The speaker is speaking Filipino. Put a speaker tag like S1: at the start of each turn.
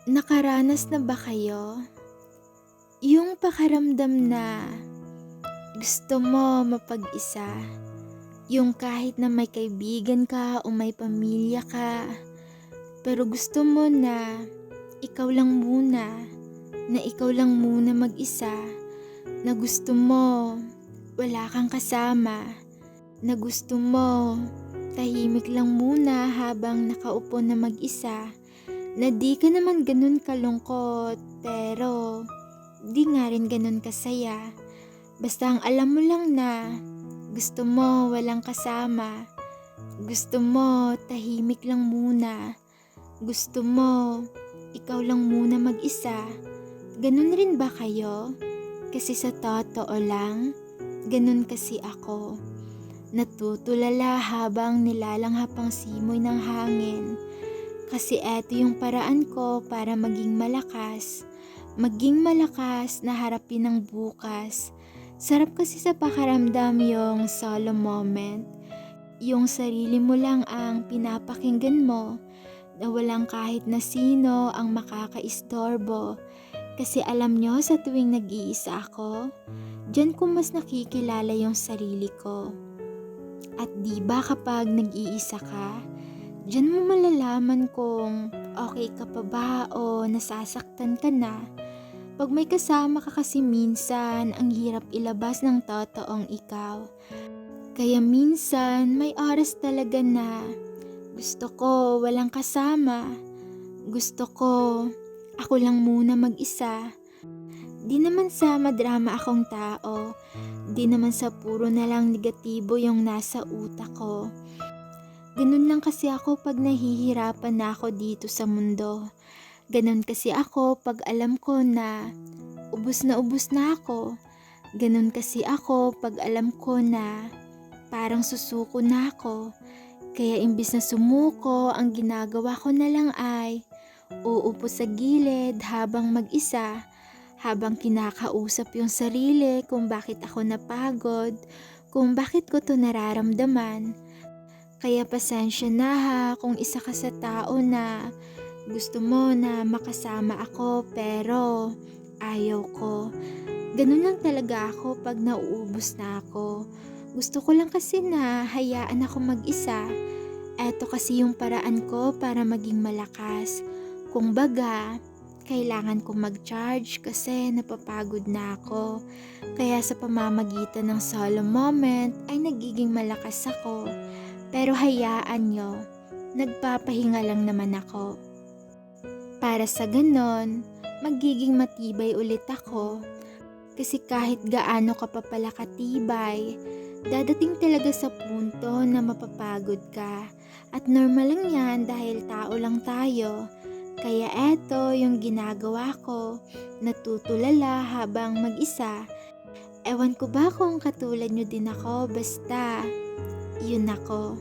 S1: Nakaranas na ba kayo? Yung pakaramdam na gusto mo mapag-isa, yung kahit na may kaibigan ka o may pamilya ka, pero gusto mo na ikaw lang muna, mag-isa, na gusto mo wala kang kasama, na gusto mo tahimik lang muna habang nakaupo na mag-isa, na di ka naman ganun kalungkot pero di nga rin ganun kasaya. Basta ang alam mo lang na gusto mo walang kasama, gusto mo tahimik lang muna, gusto mo ikaw lang muna mag-isa. Ganun rin ba kayo? Kasi sa totoo lang, ganun kasi ako. Natutulala habang nilalanghap ang simoy ng hangin. Kasi eto yung paraan ko para maging malakas na harapin ang bukas. Sarap kasi sa pakaramdam yung solo moment. Yung sarili mo lang ang pinapakinggan mo na walang kahit na sino ang makakaistorbo. Kasi alam nyo, sa tuwing nag-iisa ako, dyan ko mas nakikilala yung sarili ko. At di ba kapag nag-iisa ka, diyan mo malalaman kung okay ka pa ba o nasasaktan ka na. Pag may kasama ka kasi minsan, ang hirap ilabas ng totoong ikaw. Kaya minsan, may oras talaga na gusto ko walang kasama. Gusto ko ako lang muna mag-isa. Di naman sa madrama akong tao. Di naman sa puro na lang negatibo yung nasa utak ko. Ganun lang kasi ako pag nahihirapan na ako dito sa mundo. Ganun kasi ako pag alam ko na ubos na ako. Ganun kasi ako pag alam ko na parang susuko na ako. Kaya imbis na sumuko, ang ginagawa ko na lang ay uupo sa gilid habang mag-isa, habang kinakausap yung sarili kung bakit ako napagod, kung bakit ko to nararamdaman. Kaya pasensya na ha kung isa ka sa tao na gusto mo na makasama ako pero ayaw ko. Ganun lang talaga ako pag nauubos na ako. Gusto ko lang kasi na hayaan ako mag-isa. Eto kasi yung paraan ko para maging malakas. Kung baga, kailangan kong mag-charge kasi napapagod na ako. Kaya sa pamamagitan ng solo moment ay nagiging malakas ako. Pero hayaan nyo, nagpapahinga lang naman ako. Para sa ganon, magiging matibay ulit ako. Kasi kahit gaano ka pa pala katibay, dadating talaga sa punto na mapapagod ka. At normal lang yan dahil tao lang tayo. Kaya eto yung ginagawa ko, natutulala habang mag-isa. Ewan ko ba kung katulad nyo din ako, basta yun ako.